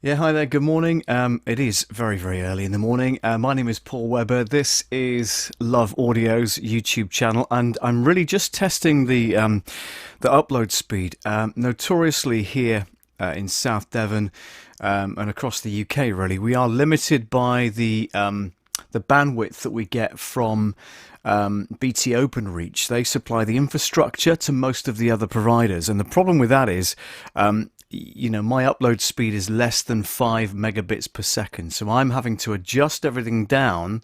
Yeah, hi there, good morning. It is very, very early in the morning. My name is Paul Webber. This is Love Audio's YouTube channel, and I'm really just testing the upload speed. Notoriously here in South Devon and across the UK, really, we are limited by the bandwidth that we get from BT Openreach. They supply the infrastructure to most of the other providers, and the problem with that is my upload speed is less than 5 megabits per second, so I'm having to adjust everything down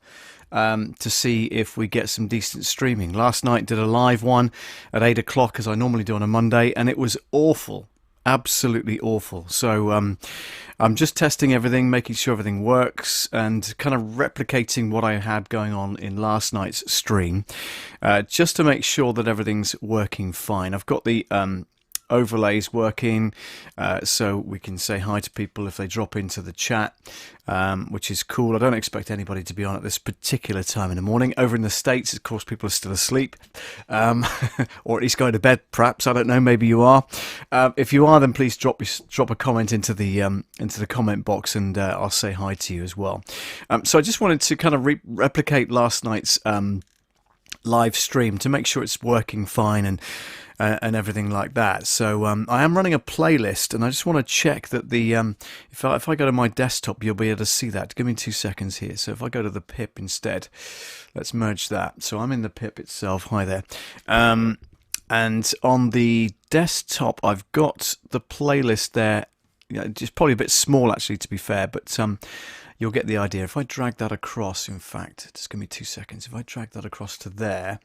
to see if we get some decent streaming. Last night did a live one at 8 o'clock as I normally do on a Monday, and it was awful, absolutely awful. So I'm just testing everything, making sure everything works, and kind of replicating what I had going on in last night's stream, just to make sure that everything's working fine. I've got the overlays working, so we can say hi to people if they drop into the chat, which is cool. I don't expect anybody to be on at this particular time in the morning. Over in the States, of course, people are still asleep, or at least going to bed, perhaps. I don't know, maybe you are. If you are, then please drop a comment into the comment box, and I'll say hi to you as well. So I just wanted to kind of replicate last night's live stream to make sure it's working fine and everything like that. So I am running a playlist, and I just want to check that the if I go to my desktop, you'll be able to see that. Give me 2 seconds here. So if I go to the pip instead, let's merge that. So I'm in the pip itself. Hi there. And on the desktop, I've got the playlist there. It's probably a bit small, actually, to be fair, but you'll get the idea. If I drag that across, in fact, just give me 2 seconds. If I drag that across to there,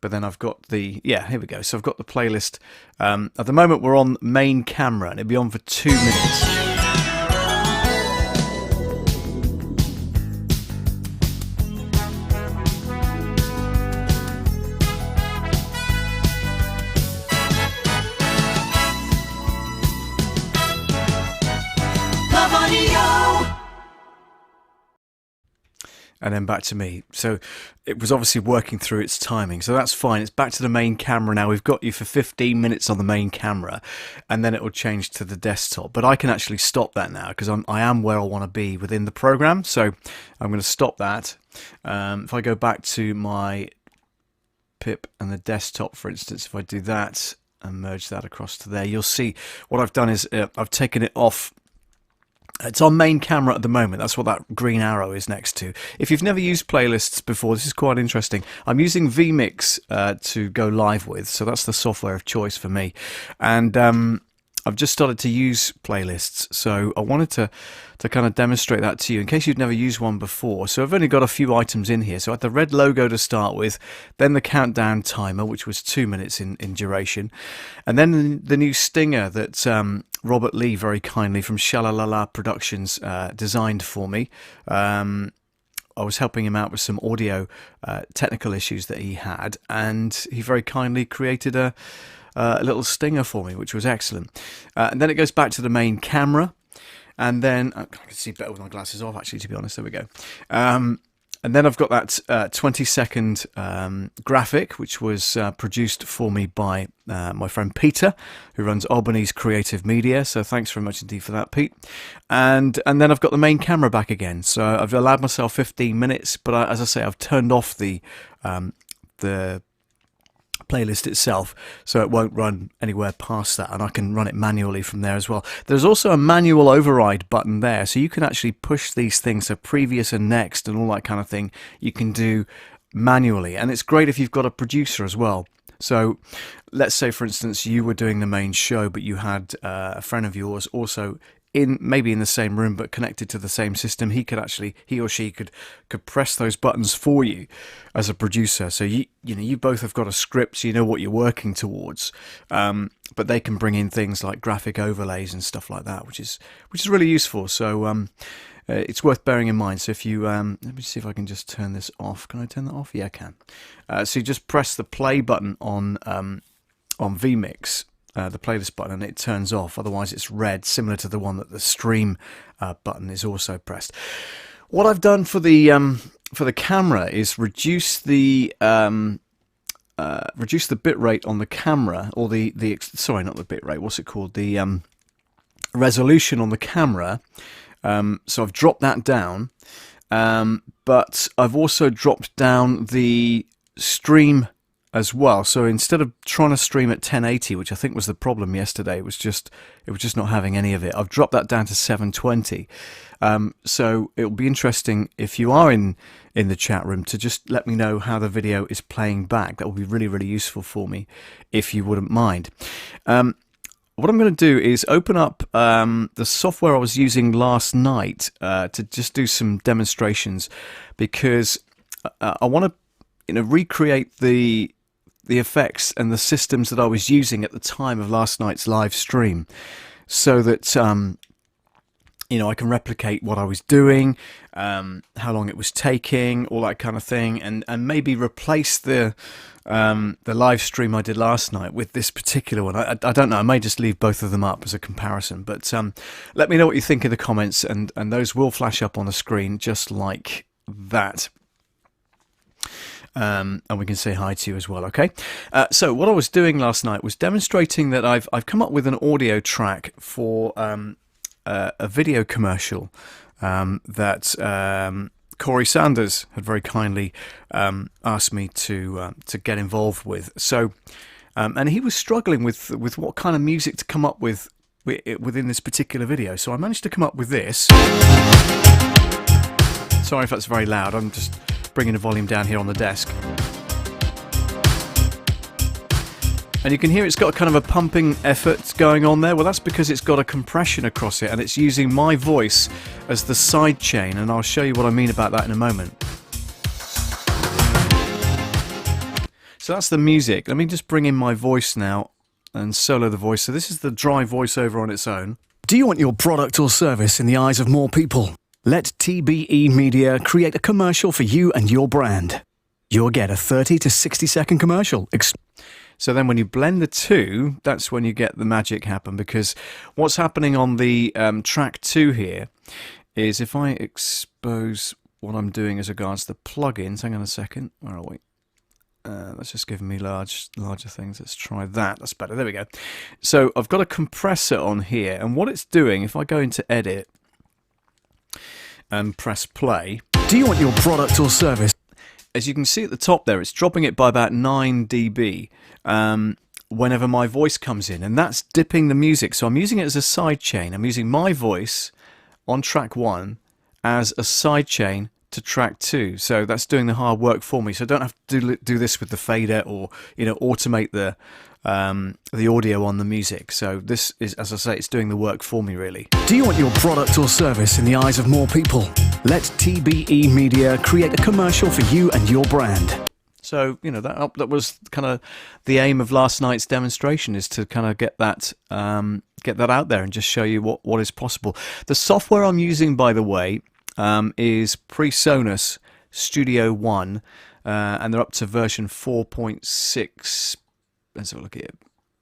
but then I've got here we go. So I've got the playlist. At the moment, we're on main camera, and it'll be on for 2 minutes. And then back to me. So it was obviously working through its timing, so that's fine. It's back to the main camera now. We've got you for 15 minutes on the main camera, and then it will change to the desktop. But I can actually stop that now because I am where I want to be within the program. So I'm going to stop that. If I go back to my pip and the desktop, for instance, if I do that and merge that across to there, you'll see what I've done is I've taken it off. It's on main camera at the moment. That's what that green arrow is next to. If you've never used playlists before, this is quite interesting. I'm using vMix to go live with, so that's the software of choice for me. And I've just started to use playlists, so I wanted to kind of demonstrate that to you in case you've never used one before. So I've only got a few items in here. So I had the red logo to start with, then the countdown timer, which was 2 minutes in duration, and then the new stinger that Robert Lee very kindly from Shalalala Productions designed for me. I was helping him out with some audio technical issues that he had, and he very kindly created a little stinger for me, which was excellent. And then it goes back to the main camera, and then I can see better with my glasses off, actually, to be honest. There we go. And then I've got that 20-second graphic, which was produced for me by my friend Peter, who runs Albany's Creative Media. So thanks very much indeed for that, Pete. And then I've got the main camera back again. So I've allowed myself 15 minutes, but as I say, I've turned off the playlist itself, so it won't run anywhere past that, and I can run it manually from there as well. There's also a manual override button there, so you can actually push these things, so previous and next and all that kind of thing you can do manually, and it's great if you've got a producer as well. So let's say, for instance, you were doing the main show, but you had a friend of yours also maybe in the same room but connected to the same system. He or she could press those buttons for you as a producer. So you both have got a script, so you know what you're working towards. But they can bring in things like graphic overlays and stuff like that, which is really useful. So it's worth bearing in mind. So if you let me see if I can just turn this off. Can I turn that off? Yeah, I can. So you just press the play button on vMix. The playlist button, and it turns off. Otherwise it's red, similar to the one that the stream button is also pressed. What I've done for the for the camera is reduce the bit rate on the camera, or sorry, not the bit rate. What's it called? The resolution on the camera. So I've dropped that down, but I've also dropped down the stream as well. So instead of trying to stream at 1080, which I think was the problem yesterday, it was just not having any of it. I've dropped that down to 720. So it'll be interesting if you are in the chat room to just let me know how the video is playing back. That will be really, really useful for me, if you wouldn't mind. What I'm going to do is open up the software I was using last night to just do some demonstrations, because I want to recreate the effects and the systems that I was using at the time of last night's live stream, so that I can replicate what I was doing, how long it was taking, all that kind of thing, and maybe replace the live stream I did last night with this particular one. I don't know, I may just leave both of them up as a comparison, but let me know what you think in the comments, and those will flash up on the screen just like that. And we can say hi to you as well, okay? So what I was doing last night was demonstrating that I've come up with an audio track for a video commercial that Corey Sanders had very kindly asked me to get involved with. So, and he was struggling with what kind of music to come up with within this particular video. So I managed to come up with this. Sorry if that's very loud. I'm just bringing the volume down here on the desk. And you can hear it's got kind of a pumping effort going on there. Well, that's because it's got a compression across it, and it's using my voice as the side chain, and I'll show you what I mean about that in a moment. So that's the music. Let me just bring in my voice now and solo the voice. So this is the dry voiceover on its own. Do you want your product or service in the eyes of more people? Let TBE Media create a commercial for you and your brand. You'll get a 30 to 60 second commercial. So then when you blend the two, that's when you get the magic happen, because what's happening on the track 2 here is, if I expose what I'm doing as regards the plugins, hang on a second, where are we? That's just giving me larger things. Let's try that. That's better. There we go. So I've got a compressor on here, and what it's doing, if I go into edit and press play. Do you want your product or service? As you can see at the top there, it's dropping it by about 9 dB whenever my voice comes in, and that's dipping the music. So I'm using it as a side chain. I'm using my voice on track 1 as a side chain to track 2. So that's doing the hard work for me. So I don't have to do this with the fader, or automate the audio on the music. So this is, as I say, it's doing the work for me, really. Do you want your product or service in the eyes of more people? Let TBE Media create a commercial for you and your brand. So that was kind of the aim of last night's demonstration, is to kind of get that out there and just show you what is possible. The software I'm using, by the way, is PreSonus Studio One, and they're up to version 4.6. Let's have a look at it.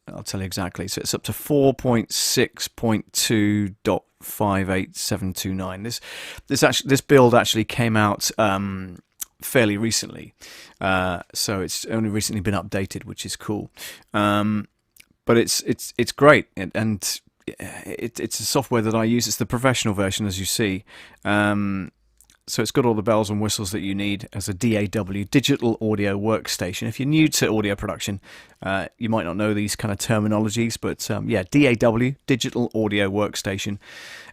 I'll tell you exactly. So it's up to 4.6.2.58729. This build actually came out fairly recently, so it's only recently been updated, which is cool. But it's great, and it's a software that I use. It's the professional version, as you see. So it's got all the bells and whistles that you need as a DAW, digital audio workstation. If you're new to audio production, you might not know these kind of terminologies, but yeah, DAW, digital audio workstation.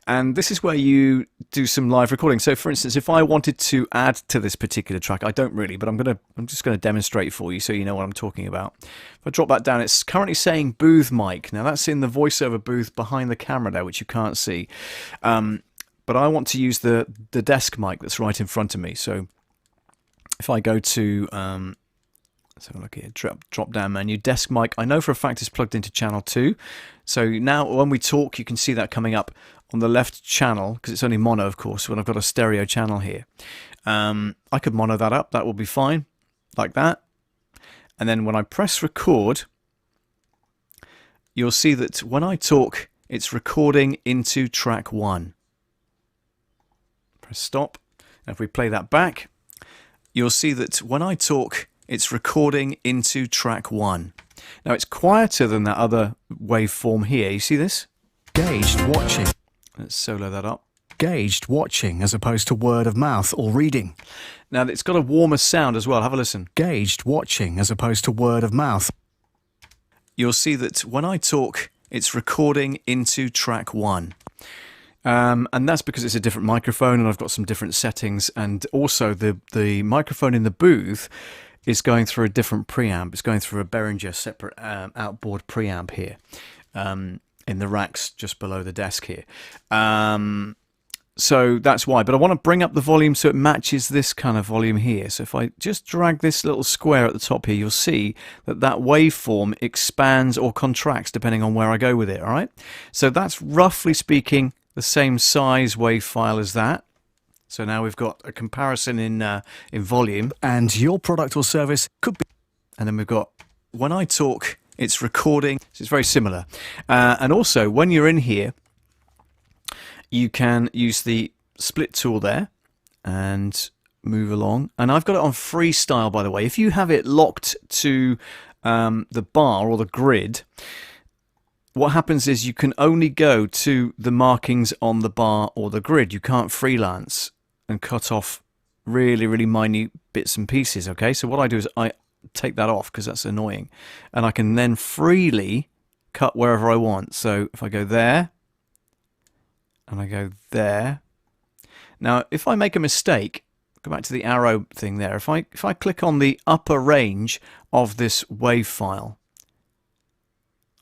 And this is where you do some live recording. So for instance, if I wanted to add to this particular track, I don't really, but I'm just going to demonstrate for you so you know what I'm talking about. If I drop that down, it's currently saying booth mic. Now that's in the voiceover booth behind the camera there, which you can't see. But I want to use the desk mic that's right in front of me. So if I go to, let's have a look here, drop down menu, desk mic, I know for a fact it's plugged into channel 2. So now when we talk, you can see that coming up on the left channel, because it's only mono, of course, when I've got a stereo channel here. I could mono that up, that will be fine, like that. And then when I press record, you'll see that when I talk, it's recording into track 1. Press stop. And if we play that back, you'll see that when I talk, it's recording into track 1. Now it's quieter than that other waveform here. You see this? Gauged watching. Let's solo that up. Gauged watching as opposed to word of mouth or reading. Now it's got a warmer sound as well. Have a listen. Gauged watching as opposed to word of mouth. You'll see that when I talk, it's recording into track 1. And that's because it's a different microphone and I've got some different settings, and also the microphone in the booth is going through a different preamp. It's going through a Behringer separate outboard preamp here in the racks just below the desk here. So that's why. But I want to bring up the volume so it matches this kind of volume here. So if I just drag this little square at the top here, you'll see that that waveform expands or contracts depending on where I go with it, all right? So that's roughly speaking the same size wave file as that. So now we've got a comparison in volume, and your product or service could be. And then we've got when I talk, it's recording. So it's very similar. And also when you're in here, you can use the split tool there and move along. And I've got it on freestyle, by the way. If you have it locked to the bar or the grid, what happens is you can only go to the markings on the bar or the grid. You can't freelance and cut off really, really minute bits and pieces, okay? So what I do is I take that off because that's annoying. And I can then freely cut wherever I want. So if I go there, and I go there. Now, if I make a mistake, go back to the arrow thing there. If I click on the upper range of this wave file,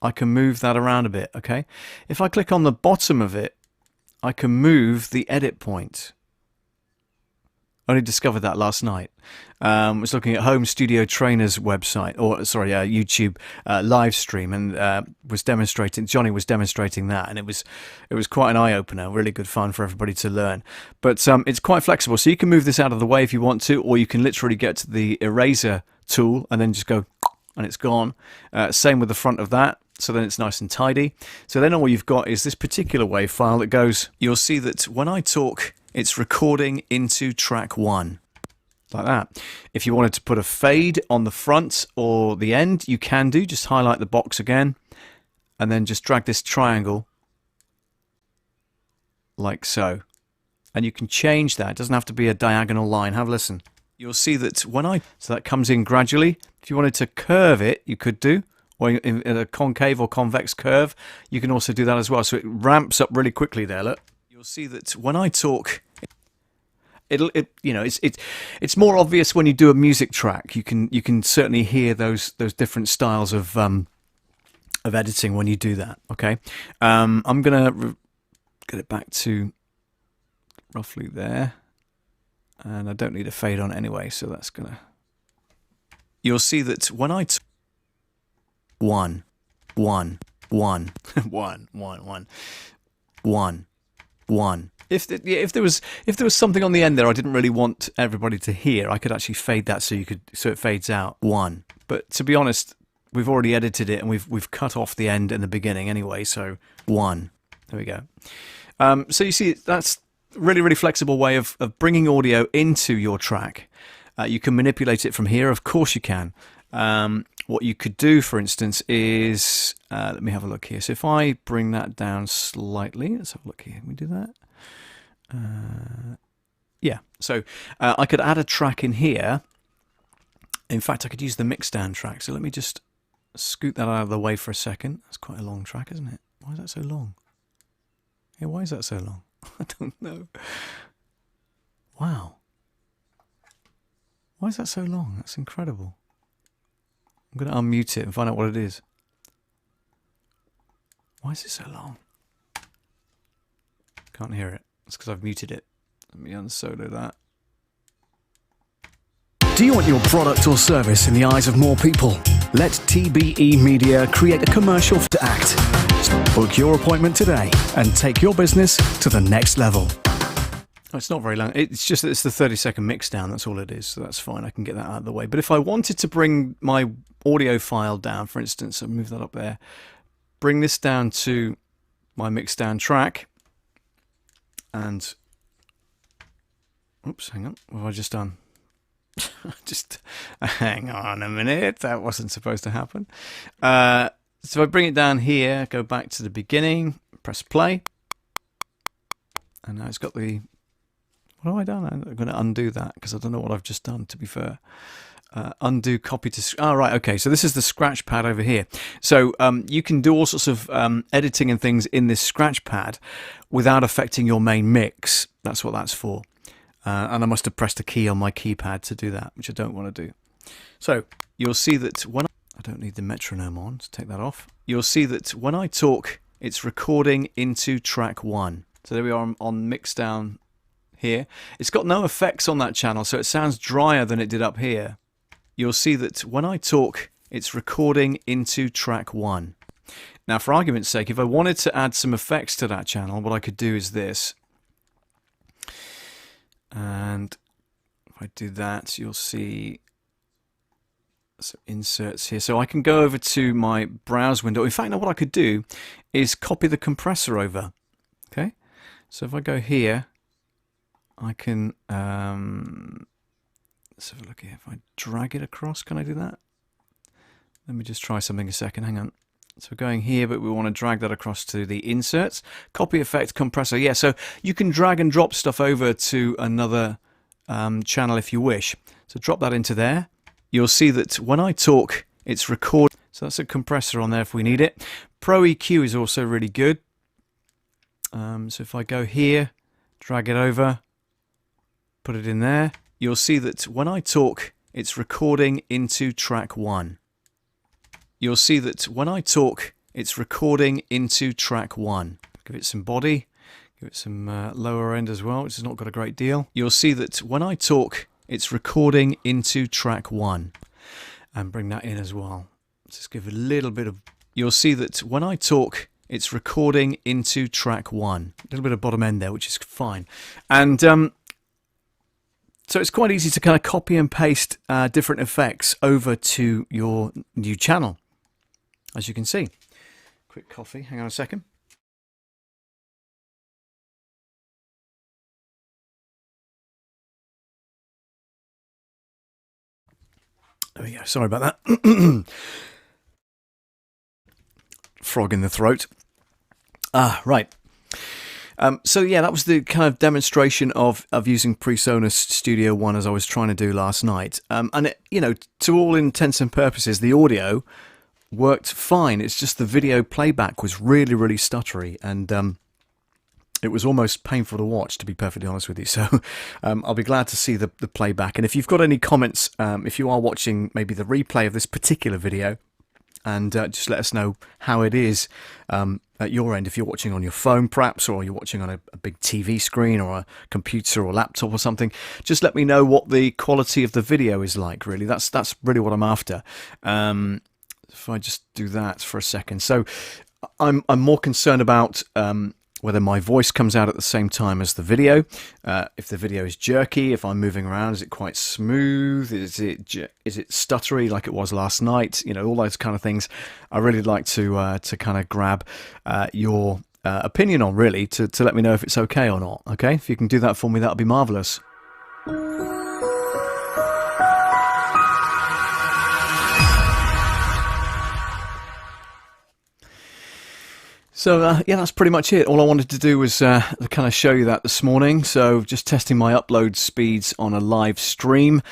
I can move that around a bit, okay? If I click on the bottom of it, I can move the edit point. I only discovered that last night. I was looking at Home Studio Trainer's website, or sorry, YouTube live stream, and was demonstrating. Johnny was demonstrating that, and it was quite an eye opener. Really good fun for everybody to learn. But it's quite flexible, so you can move this out of the way if you want to, or you can literally get to the eraser tool and then just go, and it's gone. Same with the front of that. So then it's nice and tidy. So then all you've got is this particular wave file that goes. You'll see that when I talk, it's recording into track 1, like that. If you wanted to put a fade on the front or the end, you can do. Just highlight the box again, and then just drag this triangle like so. And you can change that. It doesn't have to be a diagonal line. Have a listen. You'll see that so that comes in gradually. If you wanted to curve it, you could do. Or in a concave or convex curve, you can also do that as well. So it ramps up really quickly there, look. You'll see that when I talk, it's more obvious when you do a music track. You can certainly hear those different styles of editing when you do that. Okay, I'm gonna get it back to roughly there, and I don't need a fade on anyway, so that's gonna. You'll see that when I one, one, one, one, one, one, one, one. If there was something on the end there I didn't really want everybody to hear, I could actually fade that so it fades out. One. But to be honest, we've already edited it and we've cut off the end and the beginning anyway. So one. There we go. So you see, that's a really, really flexible way of bringing audio into your track. You can manipulate it from here. Of course you can. What you could do, for instance, is let me have a look here. So if I bring that down slightly, let's have a look here. Can we do that? Yeah. So I could add a track in here. In fact, I could use the mixdown track. So let me just scoot that out of the way for a second. That's quite a long track, isn't it? Why is that so long? Yeah, why is that so long? I don't know. Wow. Why is that so long? That's incredible. I'm going to unmute it and find out what it is. Why is it so long? Can't hear it. It's because I've muted it. Let me unsolo that. Do you want your product or service in the eyes of more people? Let TBE Media create a commercial to act. Book your appointment today and take your business to the next level. Oh, it's not very long. It's just that it's the 30-second mix down. That's all it is. So that's fine. I can get that out of the way. But if I wanted to bring my audio file down, for instance, I'll move that up there. Bring this down to my mix down track. And, oops, hang on. What have I just done? Just hang on a minute. That wasn't supposed to happen. So I bring it down here, go back to the beginning, press play. And now it's got the... What have I done? I'm going to undo that because I don't know what I've just done, to be fair. Undo, copy to... Oh, right, okay. So this is the scratch pad over here. So you can do all sorts of editing and things in this scratch pad without affecting your main mix. That's what that's for. And I must have pressed a key on my keypad to do that, which I don't want to do. So you'll see that when I don't need the metronome on, to take that off. You'll see that when I talk, it's recording into track 1. So there we are on Mixdown here. It's got no effects on that channel, so it sounds drier than it did up here. You'll see that when I talk, it's recording into track 1. Now, for argument's sake, if I wanted to add some effects to that channel, what I could do is this. And if I do that, you'll see some inserts here. So I can go over to my browse window. In fact, now what I could do is copy the compressor over. Okay, so if I go here, I can let's have a look here. If I drag it across, can I do that? Let me just try something a second. Hang on. So we're going here, but we want to drag that across to the inserts. Copy effect compressor. Yeah, so you can drag and drop stuff over to another channel if you wish. So drop that into there. You'll see that when I talk, it's record. So that's a compressor on there if we need it. Pro EQ is also really good. So if I go here, drag it over, put it in there, you'll see that when I talk, it's recording into track 1. You'll see that when I talk, it's recording into track 1. Give it some body, give it some lower end as well, which has not got a great deal. You'll see that when I talk, it's recording into track 1. And bring that in as well. Let's just give it a little bit of... You'll see that when I talk, it's recording into track 1. A little bit of bottom end there, which is fine. And so it's quite easy to kind of copy and paste different effects over to your new channel, as you can see. Quick coffee, hang on a second. There we go, sorry about that. Frog in the throat. Right. So yeah, that was the kind of demonstration of using PreSonus Studio One as I was trying to do last night. And it, you know, to all intents and purposes, the audio worked fine. It's just the video playback was really, really stuttery, and it was almost painful to watch, to be perfectly honest with you. So I'll be glad to see the playback. And if you've got any comments, if you are watching maybe the replay of this particular video, and just let us know how it is at your end, if you're watching on your phone perhaps, or you're watching on a big TV screen or a computer or laptop or something. Just let me know what the quality of the video is like, really. That's really what I'm after. If I just do that for a second. So I'm more concerned about whether my voice comes out at the same time as the video. If the video is jerky, if I'm moving around, is it quite smooth? Is it stuttery like it was last night? You know, all those kind of things. I really like to kind of grab your opinion on, really, to let me know if it's okay or not. Okay, if you can do that for me, that would be marvelous. So yeah, that's pretty much it. All I wanted to do was kind of show you that this morning. So just testing my upload speeds on a live stream,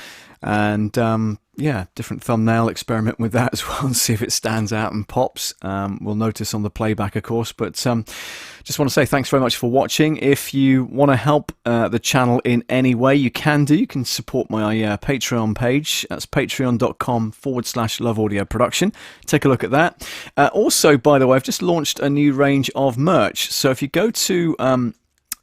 and yeah, different thumbnail, experiment with that as well and see if it stands out and pops. We'll notice on the playback, of course, but just want to say thanks very much for watching. If you want to help the channel in any way, you can do. You can support my Patreon page. That's patreon.com/Love Audio Production. Take a look at that. Also, by the way, I've just launched a new range of merch. So if you go to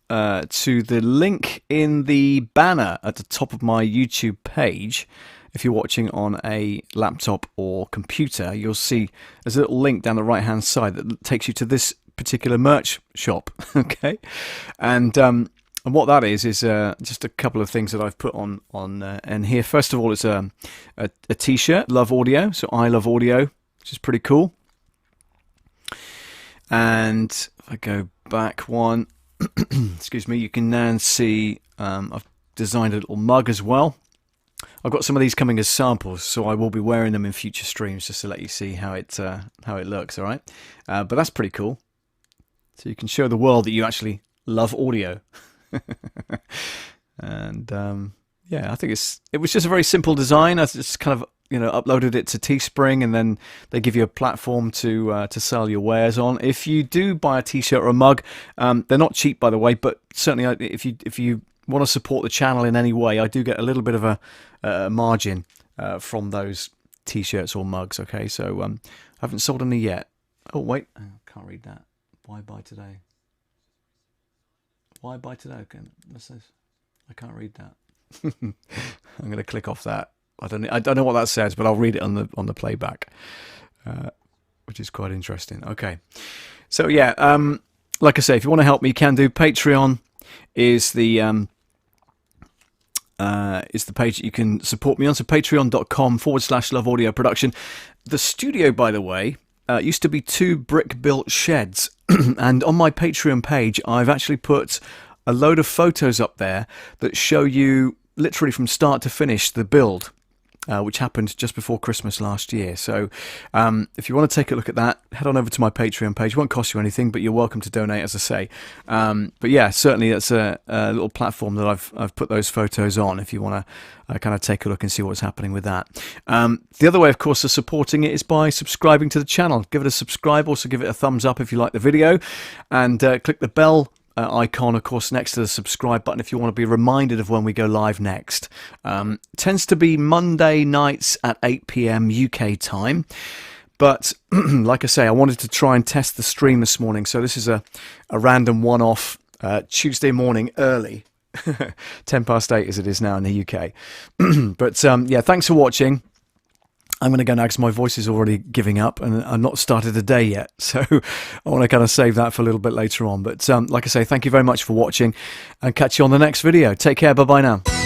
the link in the banner at the top of my YouTube page, if you're watching on a laptop or computer, you'll see there's a little link down the right hand side that takes you to this particular merch shop. Okay, and what that is just a couple of things that I've put on and here. First of all, it's a t-shirt, Love Audio, so I love audio, which is pretty cool. And if I go back one, excuse me, you can now see I've designed a little mug as well. I've got some of these coming as samples, so I will be wearing them in future streams just to let you see how it looks. All right, but that's pretty cool. So you can show the world that you actually love audio. And yeah, I think it was just a very simple design. I just kind of uploaded it to Teespring, and then they give you a platform to sell your wares on. If you do buy a t-shirt or a mug, they're not cheap, by the way, but certainly if you want to support the channel in any way, I do get a little bit of a margin from those t-shirts or mugs. Okay, so I haven't sold any yet. Oh wait, I can't read that. Why buy today? Why buy today? Okay, what's this? I can't read that. I'm going to click off that. I don't know what that says, but I'll read it on the playback, which is quite interesting. Okay, so yeah, like I say, if you want to help me, you can do. Patreon is the page that you can support me on. So patreon.com/Love Audio Production. The studio, by the way, used to be 2 brick-built sheds, and on my Patreon page, I've actually put a load of photos up there that show you literally from start to finish the build, which happened just before Christmas last year. So if you want to take a look at that, head on over to my Patreon page. It won't cost you anything, but you're welcome to donate, as I say. But yeah, certainly that's a little platform that I've put those photos on if you want to kind of take a look and see what's happening with that. The other way, of course, of supporting it is by subscribing to the channel. Give it a subscribe. Also give it a thumbs up if you like the video, and click the bell icon, of course, next to the subscribe button if you want to be reminded of when we go live next. Tends to be Monday nights at 8 p.m. UK time, but like I say, I wanted to try and test the stream this morning, so this is a random one-off Tuesday morning early, 10 past 8 as it is now in the UK. But yeah, thanks for watching. I'm going to go now because my voice is already giving up and I've not started the day yet. So I want to kind of save that for a little bit later on. But like I say, thank you very much for watching and catch you on the next video. Take care. Bye-bye now.